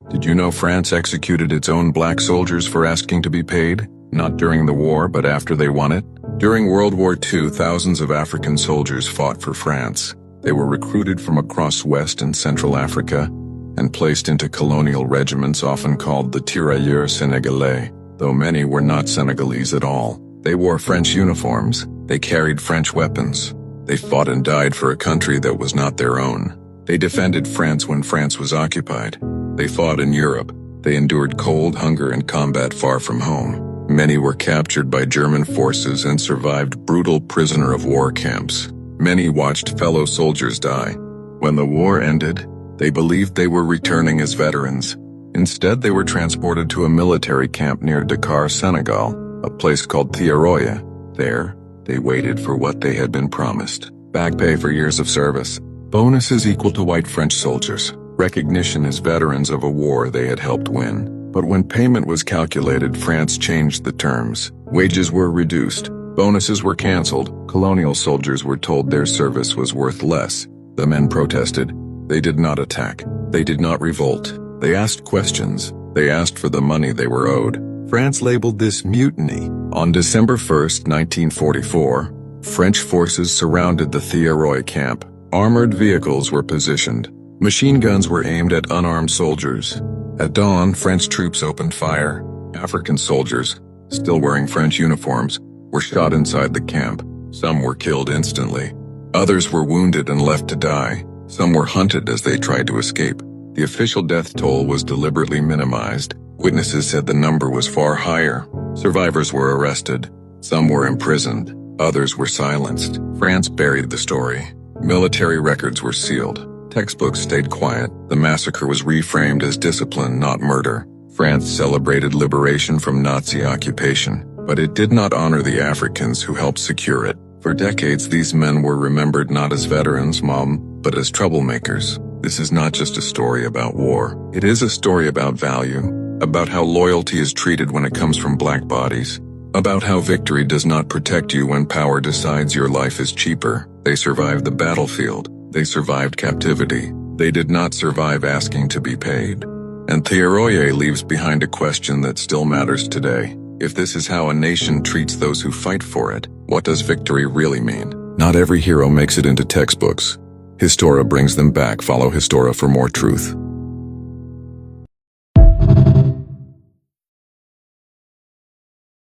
Did you know France executed its own black soldiers for asking to be paid? Not during the war, but after they won it? During World War II, thousands of African soldiers fought for France. They were recruited from across West and Central Africa and placed into colonial regiments often called the Tirailleurs Sénégalais, though many were not Senegalese at all. They wore French uniforms. They carried French weapons. They fought and died for a country that was not their own. They defended France when France was occupied. They fought in Europe. They endured cold, hunger, and combat far from home. Many were captured by German forces and survived brutal prisoner of war camps. Many watched fellow soldiers die. When the war ended, they believed they were returning as veterans. Instead, they were transported to a military camp near Dakar, Senegal, a place called Thiaroye. There, they waited for what they had been promised. Back pay for years of service. Bonuses equal to white French soldiers. Recognition as veterans of a war they had helped win. But when payment was calculated, France changed the terms. Wages were reduced. Bonuses were canceled. Colonial soldiers were told their service was worth less. The men protested. They did not attack. They did not revolt. They asked questions. They asked for the money they were owed. France labeled this mutiny. On December 1, 1944, French forces surrounded the Thiaroye camp. Armored vehicles were positioned. Machine guns were aimed at unarmed soldiers. At dawn, French troops opened fire. African soldiers, still wearing French uniforms, were shot inside the camp. Some were killed instantly. Others were wounded and left to die. Some were hunted as they tried to escape. The official death toll was deliberately minimized. Witnesses said the number was far higher. Survivors were arrested. Some were imprisoned. Others were silenced. France buried the story. Military records were sealed. Textbooks stayed quiet. The massacre was reframed as discipline, not murder. France celebrated liberation from Nazi occupation, but it did not honor the Africans who helped secure it. For decades, these men were remembered not as veterans, but as troublemakers. This is not just a story about war. It is a story about value, about how loyalty is treated when it comes from black bodies, about how victory does not protect you when power decides your life is cheaper. They survived the battlefield. They survived captivity. They did not survive asking to be paid. And Thiaroye leaves behind a question that still matters today. If this is how a nation treats those who fight for it, what does victory really mean? Not every hero makes it into textbooks. Histora brings them back. Follow Histora for more truth.